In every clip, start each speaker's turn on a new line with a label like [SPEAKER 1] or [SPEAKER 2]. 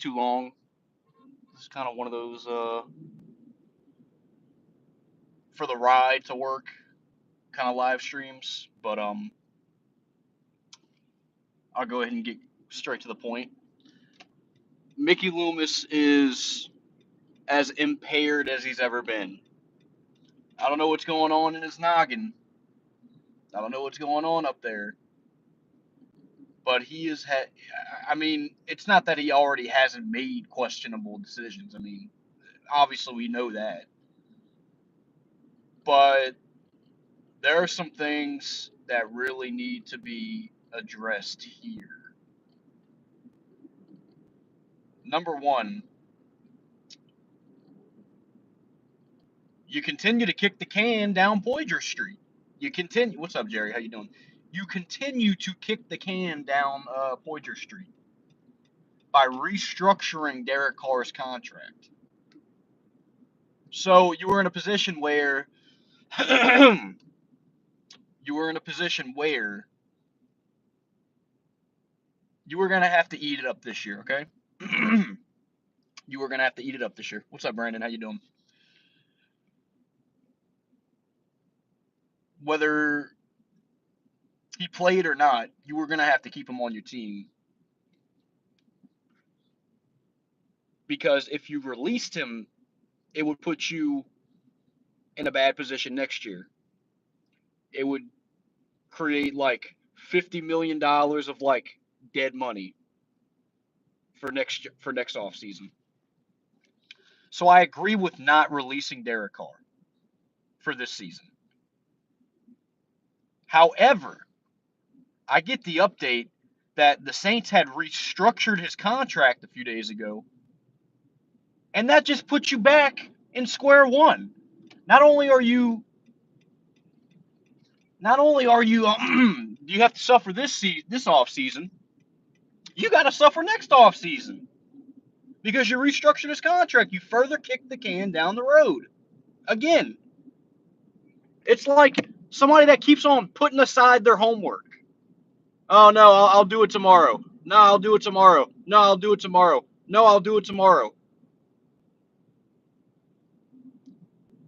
[SPEAKER 1] too long. It's kind of one of those for the ride to work kind of live streams, but I'll go ahead and get straight to the point. Mickey Loomis is as impaired as he's ever been. I don't know what's going on in his noggin. I don't know what's going on up there, but he is. I mean, it's not that he already hasn't made questionable decisions. I mean, obviously we know that, but there are some things that really need to be addressed here. Number one, you continue to kick the can down Poydras Street. You continue. What's up, Jerry? How you doing? You continue to kick the can down Poydras Street by restructuring Derek Carr's contract. So you were in a position where you were in a position where you were gonna have to eat it up this year. Okay. You were gonna have to eat it up this year. What's up, Brandon? How you doing? Whether he played or not, you were gonna have to keep him on your team because if you released him, it would put you in a bad position next year. It would create like $50 million of like dead money for next off season. So I agree with not releasing Derek Carr for this season. However, I get the update that the Saints had restructured his contract a few days ago, and that just puts you back in square one. Not only are you you have to suffer this off season, you got to suffer next off season because you restructured his contract. You further kick the can down the road. Again, it's like somebody that keeps on putting aside their homework. Oh no, I'll do it tomorrow. No, I'll do it tomorrow. No, I'll do it tomorrow. No, I'll do it tomorrow.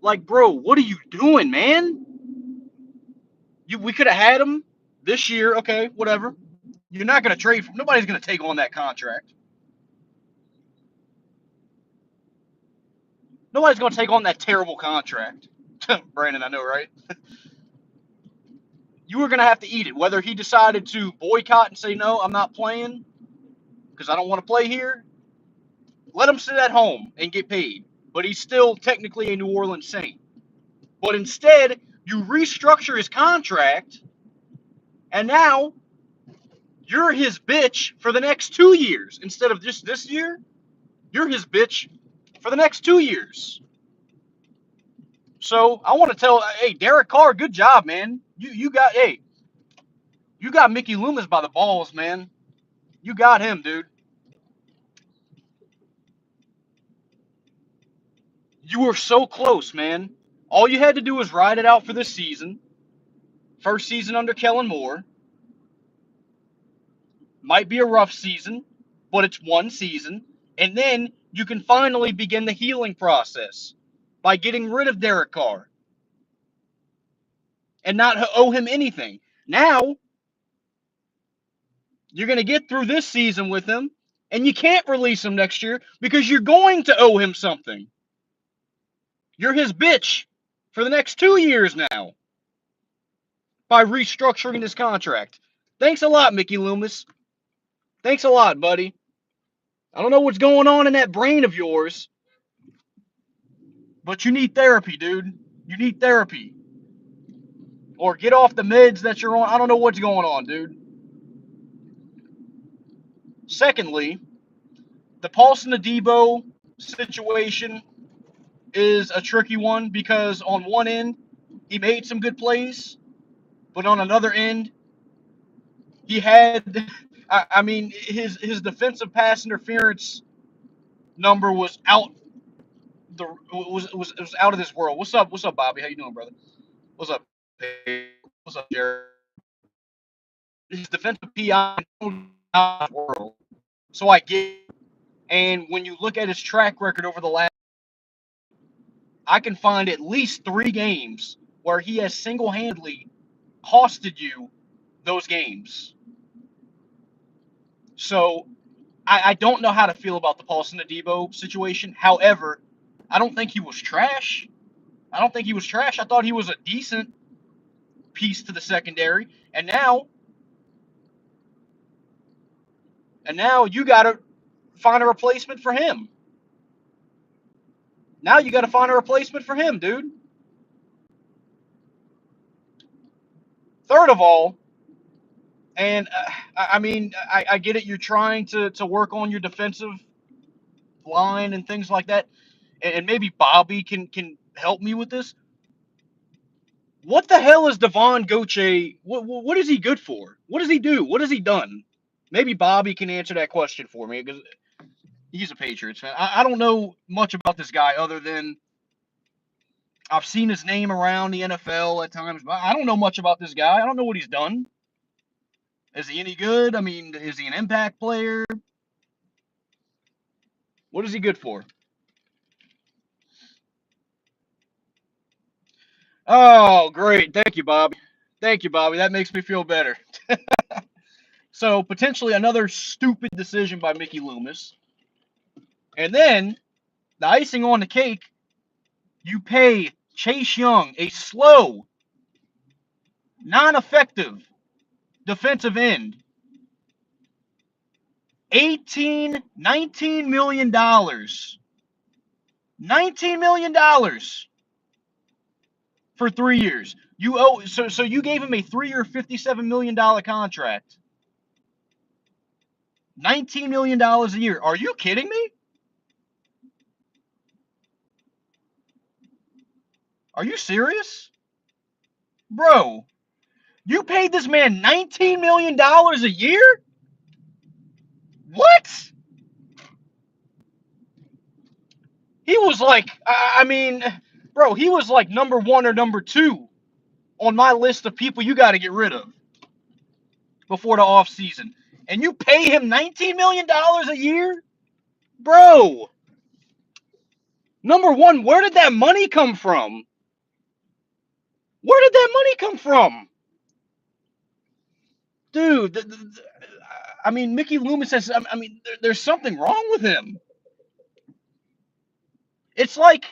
[SPEAKER 1] Like, bro, what are you doing, man? We could have had him this year. Okay, whatever. You're not gonna trade. Nobody's gonna take on that contract. Nobody's gonna take on that terrible contract. Brandon, I know, right? You were gonna have to eat it. Whether he decided to boycott and say no, I'm not playing because I don't want to play here. Let him sit at home and get paid. But he's still technically a New Orleans Saint. But instead, you restructure his contract, and now you're his bitch for the next 2 years. Instead of just this year, you're his bitch for the next 2 years. So I want to tell, hey, Derek Carr, good job, man. You got Mickey Loomis by the balls, man. You got him, dude. You were so close, man. All you had to do was ride it out for this season. First season under Kellen Moore. Might be a rough season, but it's one season. And then you can finally begin the healing process by getting rid of Derek Carr and not owe him anything. Now, you're going to get through this season with him, and you can't release him next year because you're going to owe him something. You're his bitch for the next 2 years now by restructuring his contract. Thanks a lot, Mickey Loomis. Thanks a lot, buddy. I don't know what's going on in that brain of yours, but you need therapy, dude. You need therapy. Or get off the meds that you're on. I don't know what's going on, dude. Secondly, the Paulson Adebo situation is a tricky one because on one end, he made some good plays, but on another end, he had, I mean, his defensive pass interference number was out was out of this world. What's up, Bobby? How you doing, brother? What's up? Hey, what's up, Jared? His defensive PI out of the world. So I get it. And when you look at his track record over the last, I can find at least 3 games where he has single-handedly costed you those games. So I don't know how to feel about the Paulson Adebo situation. However, I don't think he was trash. I thought he was a decent piece to the secondary. And now you got to find a replacement for him. Now you got to find a replacement for him, dude. Third of all, and I mean, I get it. You're trying to work on your defensive line and things like that, and maybe Bobby can help me with this. What the hell is Devon Goche? What is he good for? What does he do? What has he done? Maybe Bobby can answer that question for me because he's a Patriots fan. I don't know much about this guy other than I've seen his name around the NFL at times, but I don't know much about this guy. I don't know what he's done. Is he any good? I mean, is he an impact player? What is he good for? Oh, great. Thank you, Bobby. Thank you, Bobby. That makes me feel better. So, potentially another stupid decision by Mickey Loomis. And then, the icing on the cake, you pay Chase Young, a slow, non-effective defensive end, $19 million. $19 million for 3 years. So you gave him a 3-year, $57 million contract. $19 million a year. Are you kidding me? Are you serious? Bro, you paid this man $19 million a year? What? He was like, I mean, bro, he was like number 1 or number 2 on my list of people you got to get rid of before the offseason. And you pay him $19 million a year? Bro, number 1, where did that money come from? Where did that money come from? Dude, I mean, Mickey Loomis says, I mean, there's something wrong with him. It's like,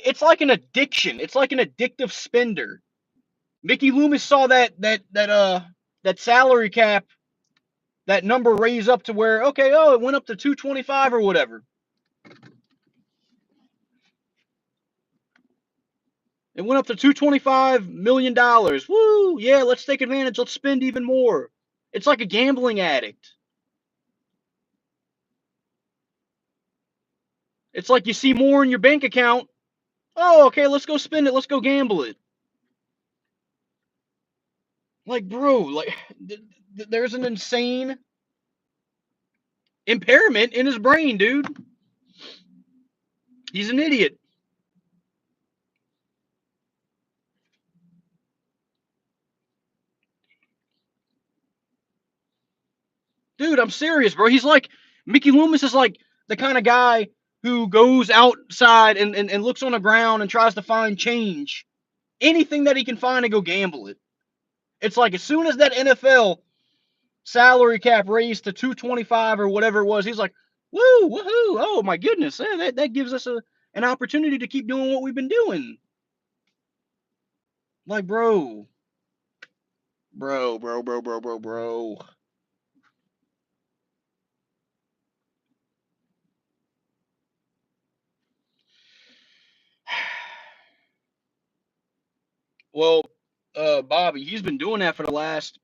[SPEAKER 1] it's like an addiction. It's like an addictive spender. Mickey Loomis saw that salary cap, that number raise up to where, okay, oh, it went up to 225 or whatever. It went up to $225 million. Woo, yeah, let's take advantage. Let's spend even more. It's like a gambling addict. It's like you see more in your bank account. Oh, okay, let's go spend it. Let's go gamble it. Like, bro, like, there's an insane impairment in his brain, dude. He's an idiot. Dude, I'm serious, bro. He's like, Mickey Loomis is like the kind of guy who goes outside and looks on the ground and tries to find change. Anything that he can find and go gamble it. It's like as soon as that NFL salary cap raised to 225 or whatever it was, he's like, woo, woohoo, oh my goodness, that gives us an opportunity to keep doing what we've been doing. Like, bro. Well, Bobby, he's been doing that for the last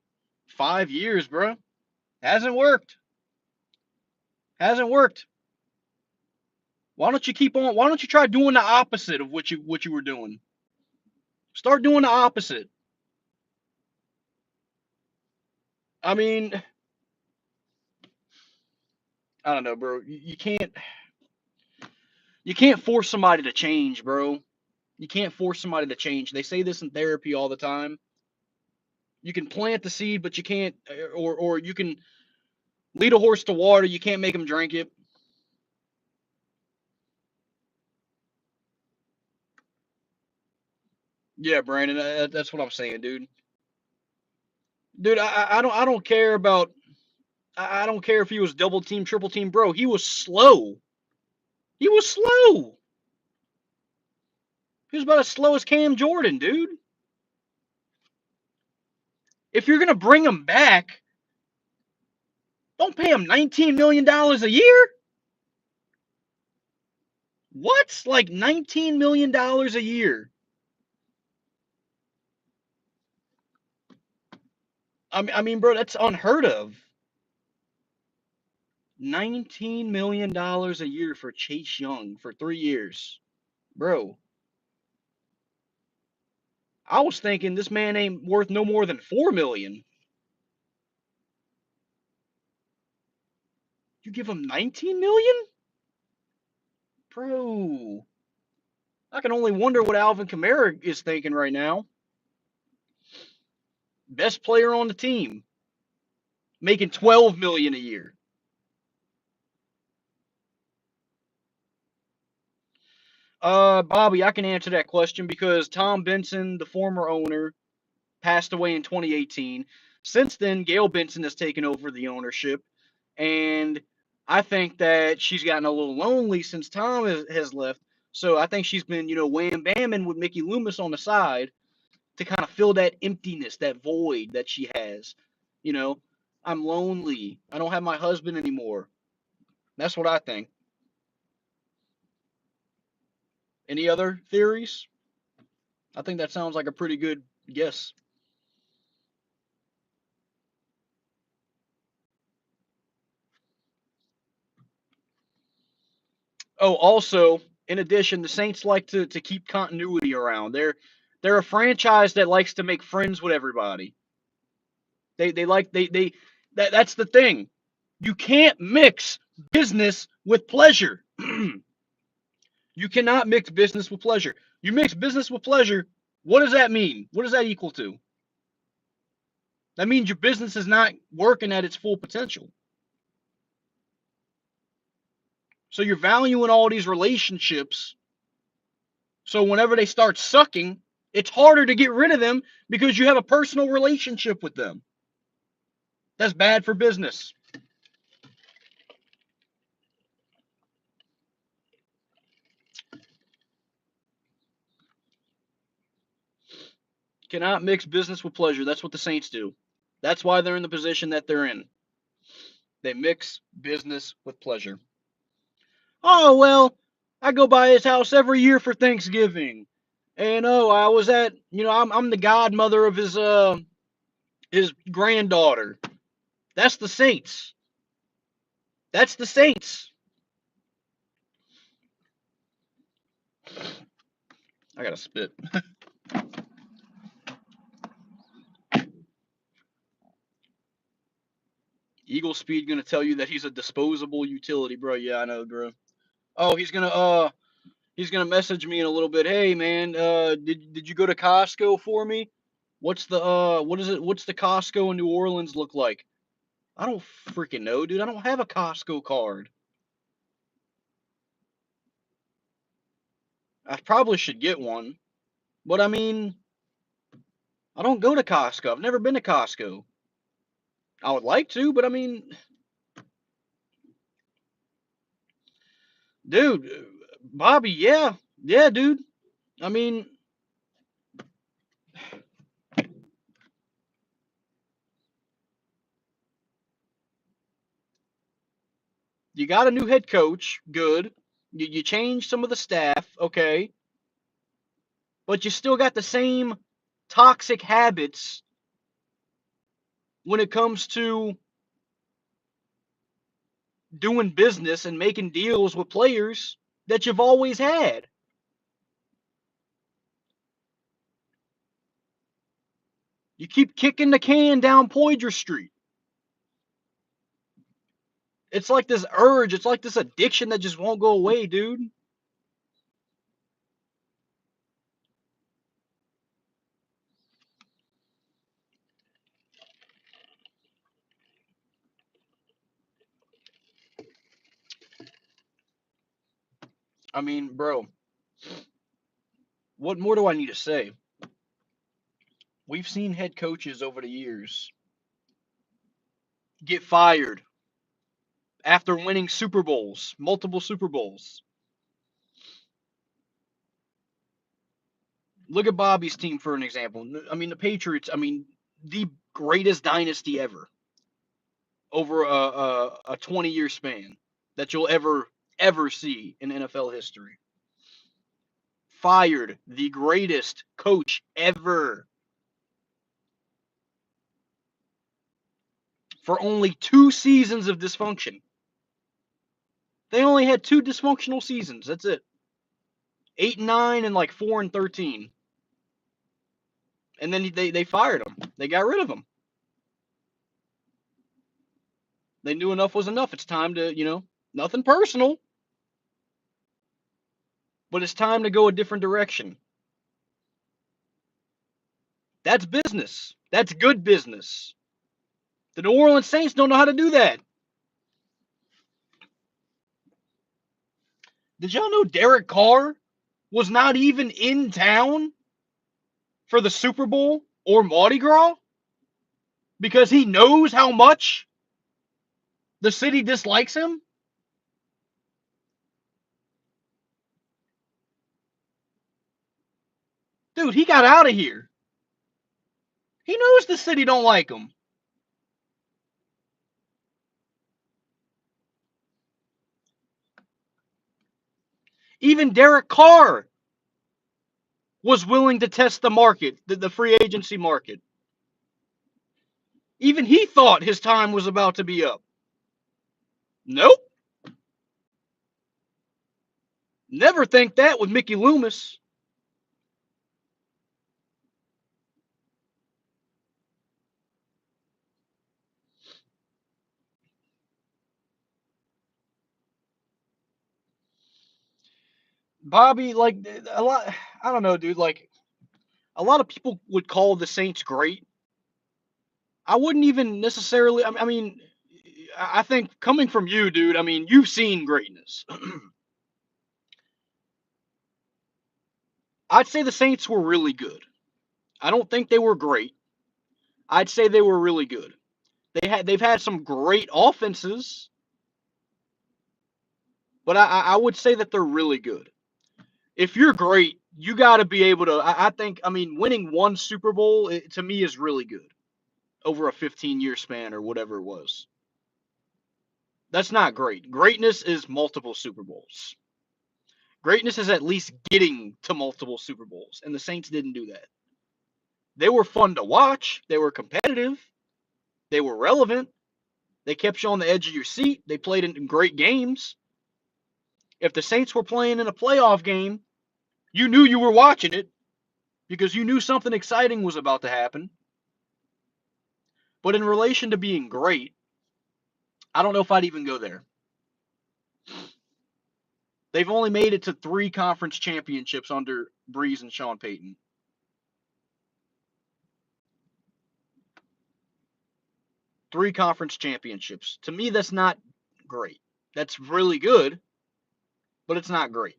[SPEAKER 1] 5 years, bro. Hasn't worked. Hasn't worked. Why don't you keep on? Why don't you try doing the opposite of what you were doing? Start doing the opposite. I mean, I don't know, bro. You can't force somebody to change, bro. You can't force somebody to change. They say this in therapy all the time. You can plant the seed, but you can't, or you can Lead a horse to water. You can't make him drink it. Yeah, Brandon, that's what I'm saying, dude. Dude, I don't care about. I don't care if he was double team, triple team, bro. He was slow. He was slow. He was about as slow as Cam Jordan, dude. If you're gonna bring him back, don't pay him $19 million a year. What? Like $19 million a year? I mean, bro, that's unheard of. $19 million a year for Chase Young for 3 years, bro. I was thinking this man ain't worth no more than 4 million. You give him 19 million, bro. I can only wonder what Alvin Kamara is thinking right now. Best player on the team, making 12 million a year. Bobby, I can answer that question because Tom Benson, the former owner, passed away in 2018. Since then, Gail Benson has taken over the ownership, and I think that she's gotten a little lonely since Tom has left. So I think she's been, wham bamming with Mickey Loomis on the side to kind of fill that emptiness, that void that she has. You know, I'm lonely. I don't have my husband anymore. That's what I think. Any other theories? I think that sounds like a pretty good guess. Oh, also, in addition, the Saints like to keep continuity around. They're a franchise that likes to make friends with everybody. They like they that's the thing. You can't mix business with pleasure. You cannot mix business with pleasure. You mix business with pleasure. What does that mean? What does that equal to? That means your business is not working at its full potential. So you're valuing all these relationships. So whenever they start sucking, it's harder to get rid of them because you have a personal relationship with them. That's bad for business. Cannot mix business with pleasure. That's what the Saints do. That's why they're in the position that they're in. They mix business with pleasure. Oh, well, I go by his house every year for Thanksgiving. And oh, I was at, I'm the godmother of his granddaughter. That's the Saints. That's the Saints. I gotta spit. Eagle Speed gonna tell you that he's a disposable utility, bro. Yeah, I know, bro. Oh, he's gonna message me in a little bit. Hey man, did you go to Costco for me? What's the Costco in New Orleans look like? I don't freaking know, dude. I don't have a Costco card. I probably should get one. But I mean, I don't go to Costco. I've never been to Costco. I would like to, but I mean, dude, Bobby, yeah. Yeah, dude. I mean, you got a new head coach, good. You changed some of the staff, okay. But you still got the same toxic habits when it comes to doing business and making deals with players that you've always had. You keep kicking the can down Poydras Street. It's like this urge, it's like this addiction that just won't go away, dude. I mean, bro, what more do I need to say? We've seen head coaches over the years get fired after winning Super Bowls, multiple Super Bowls. Look at Bobby's team for an example. I mean, the Patriots, I mean, the greatest dynasty ever over a 20-year span that you'll ever see in NFL history. Fired the greatest coach ever for only 2 seasons of dysfunction. They only had 2 dysfunctional seasons. That's it. 8 and 9 and like 4 and 13. And then they fired him. They got rid of him. They knew enough was enough. It's time to, nothing personal, but it's time to go a different direction. That's business. That's good business. The New Orleans Saints don't know how to do that. Did y'all know Derek Carr was not even in town for the Super Bowl or Mardi Gras because he knows how much the city dislikes him? Dude, he got out of here. He knows the city don't like him. Even Derek Carr was willing to test the market, the free agency market. Even he thought his time was about to be up. Nope. Never think that with Mickey Loomis. Bobby, like a lot, I don't know, dude. Like a lot of people would call the Saints great. I wouldn't even necessarily. I mean, I think coming from you, dude. I mean, you've seen greatness. I'd say the Saints were really good. I don't think they were great. I'd say they were really good. They've had some great offenses, but I would say that they're really good. If you're great, you got to be able to. I think. I mean, winning one Super Bowl to me is really good over a 15-year span or whatever it was. That's not great. Greatness is multiple Super Bowls. Greatness is at least getting to multiple Super Bowls, and the Saints didn't do that. They were fun to watch. They were competitive. They were relevant. They kept you on the edge of your seat. They played in great games. If the Saints were playing in a playoff game, you knew you were watching it because you knew something exciting was about to happen. But in relation to being great, I don't know if I'd even go there. They've only made it to 3 conference championships under Breeze and Sean Payton. 3 conference championships. To me, that's not great. That's really good, but it's not great.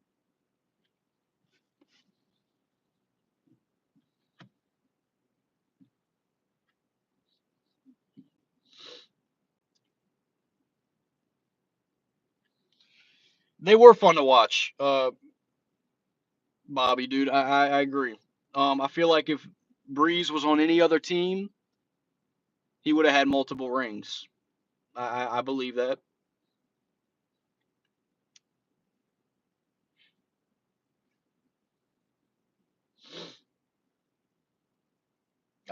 [SPEAKER 1] They were fun to watch, Bobby, dude. I agree. I feel like if Breeze was on any other team, he would have had multiple rings. I believe that.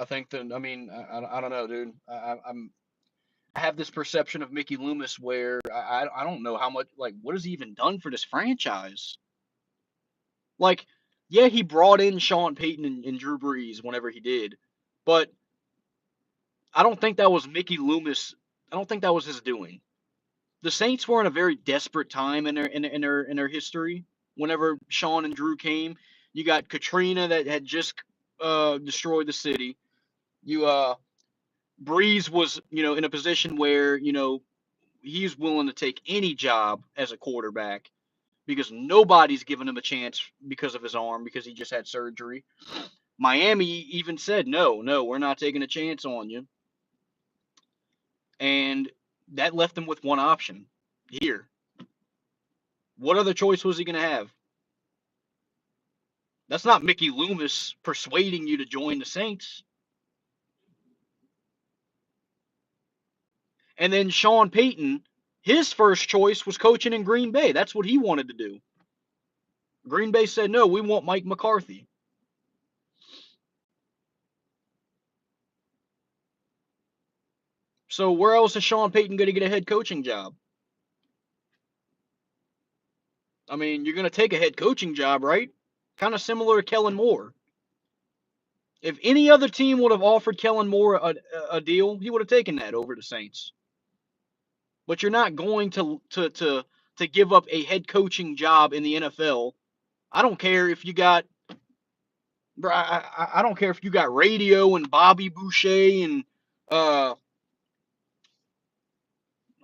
[SPEAKER 1] I think that. I mean, I don't know, dude. I have this perception of Mickey Loomis where I don't know how much, like, what has he even done for this franchise? Like, yeah, he brought in Sean Payton and Drew Brees whenever he did, but I don't think that was Mickey Loomis. I don't think that was his doing. The Saints were in a very desperate time in their history. Whenever Sean and Drew came, you got Katrina that had just destroyed the city. You Breeze was in a position where he's willing to take any job as a quarterback because nobody's given him a chance because of his arm, because he just had surgery. Miami even said, no, we're not taking a chance on you. And that left him with one option here. What other choice was he going to have? That's not Mickey Loomis persuading you to join the Saints. And then Sean Payton, his first choice was coaching in Green Bay. That's what he wanted to do. Green Bay said, no, we want Mike McCarthy. So where else is Sean Payton going to get a head coaching job? I mean, you're going to take a head coaching job, right? Kind of similar to Kellen Moore. If any other team would have offered Kellen Moore a deal, he would have taken that over the Saints. But you're not going to give up a head coaching job in the NFL. I don't care if you got, bro. I don't care if you got Radio and Bobby Boucher and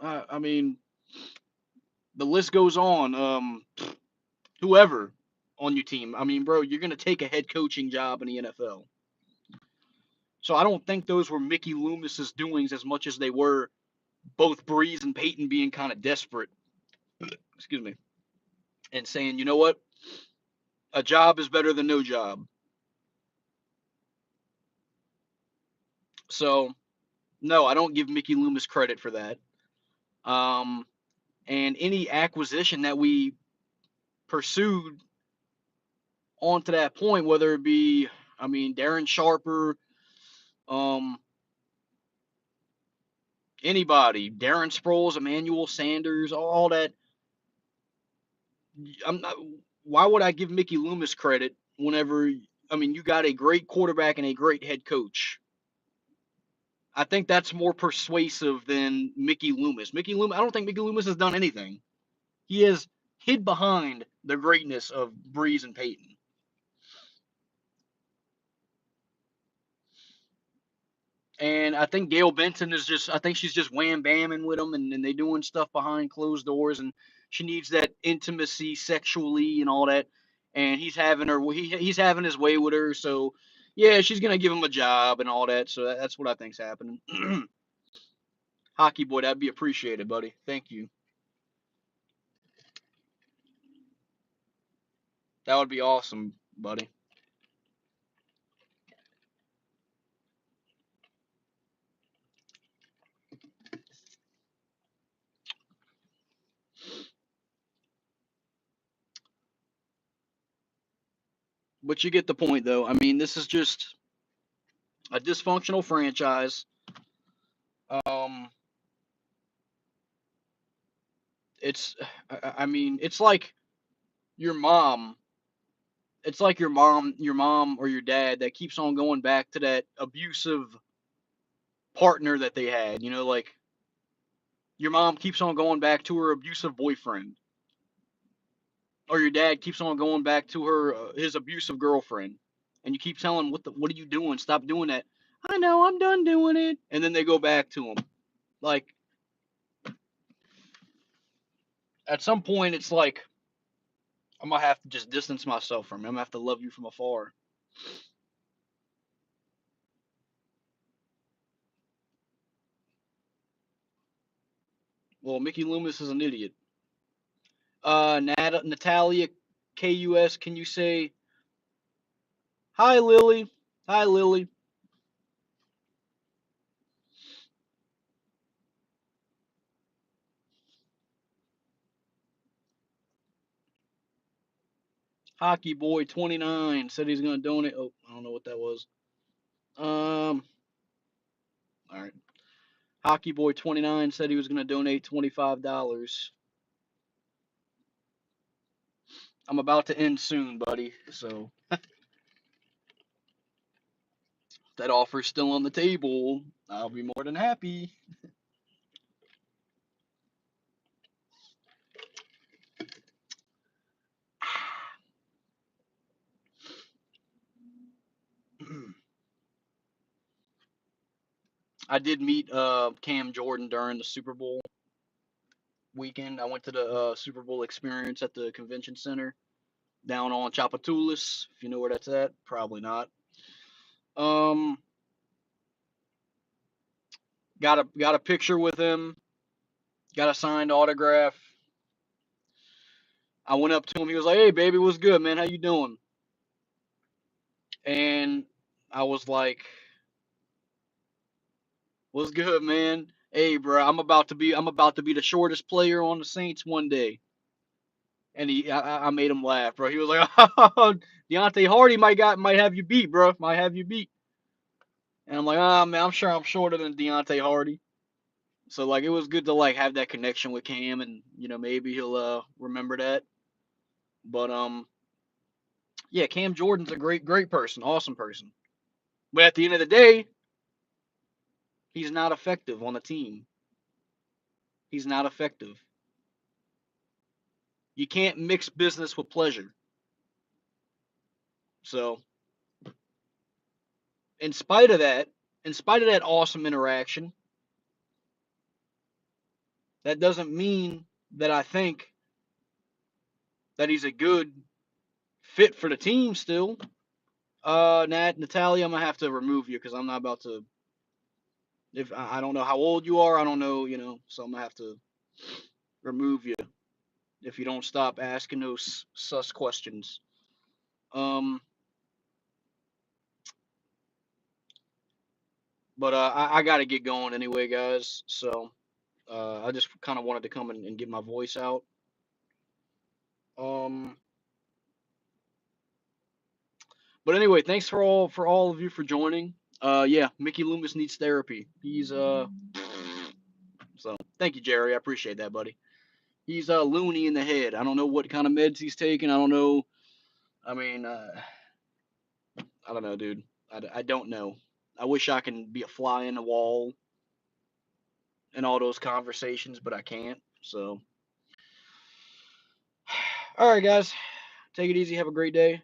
[SPEAKER 1] I mean, the list goes on. Whoever on your team. I mean, bro, you're gonna take a head coaching job in the NFL. So I don't think those were Mickey Loomis's doings as much as they were both Breeze and Peyton being kind of desperate. Excuse me. And saying, you know what? A job is better than no job. So no, I don't give Mickey Loomis credit for that. Um, and any acquisition that we pursued on to that point, whether it be, I mean, Darren Sharper, um, anybody, Darren Sproles, Emmanuel Sanders, all that. I'm not. Why would I give Mickey Loomis credit whenever? I mean, you got a great quarterback and a great head coach. I think that's more persuasive than Mickey Loomis. Mickey Loomis. I don't think Mickey Loomis has done anything. He has hid behind the greatness of Breeze and Peyton. And I think Gail Benson is just, I think she's just wham bamming with him, and they doing stuff behind closed doors, and she needs that intimacy sexually and all that. And he's having his way with her. So, yeah, she's going to give him a job and all that. So that's what I think's happening. Hockey boy, that'd be appreciated, buddy. Thank you. That would be awesome, buddy. But you get the point, though. I mean, this is just a dysfunctional franchise. Um, it's, I mean, your mom your mom or your dad that keeps on going back to that abusive partner that they had. You know, like your mom keeps on going back to her abusive boyfriend, or your dad keeps on going back to her his abusive girlfriend, and you keep telling him, what are you doing? Stop doing that. I know, I'm done doing it, and then they go back to him. Like at some point, it's like I'm gonna have to just distance myself from him. I'm gonna have to love you from afar. Well, Mickey Loomis is an idiot. Natalia KUS, can you say hi, Lily? Hi, Lily. Hockey Boy 29 said he's going to donate. Oh, I don't know what that was. All right. Hockey Boy 29 said he was going to donate $25. I'm about to end soon, buddy. So if that offer's still on the table, I'll be more than happy. I did meet Cam Jordan during the Super Bowl. weekend. I went to the Super Bowl experience at the convention center down on Chapatulas. If you know where that's at, probably not. Um, got a picture with him. Got a signed autograph. I went up to him. He was like, "Hey, baby, what's good, man? How you doing?" And I was like, "What's good, man? Hey, bro, I'm about to be the shortest player on the Saints one day." And I made him laugh, bro. He was like, "Oh, Deontay Hardy might have you beat, bro. Might have you beat." And I'm like, "Ah, man, I'm sure I'm shorter than Deontay Hardy." So like, it was good to like have that connection with Cam, and maybe he'll remember that. But yeah, Cam Jordan's a great person, awesome person. But at the end of the day, he's not effective on the team. He's not effective. You can't mix business with pleasure. So, in spite of that, in spite of that awesome interaction, that doesn't mean that I think that he's a good fit for the team still. Natalia, I'm gonna have to remove you because I'm not about to. If I don't know how old you are, I don't know, so I'm gonna have to remove you if you don't stop asking those sus questions. Um, but I got to get going anyway, guys. So I just kind of wanted to come and get my voice out. Um, but anyway, thanks for all of you for joining. Yeah, Mickey Loomis needs therapy. He's so thank you, Jerry. I appreciate that, buddy. He's loony in the head. I don't know what kind of meds he's taking. I don't know. I mean, I don't know, dude. I don't know. I wish I can be a fly in the wall in all those conversations, but I can't. So, all right, guys, take it easy. Have a great day.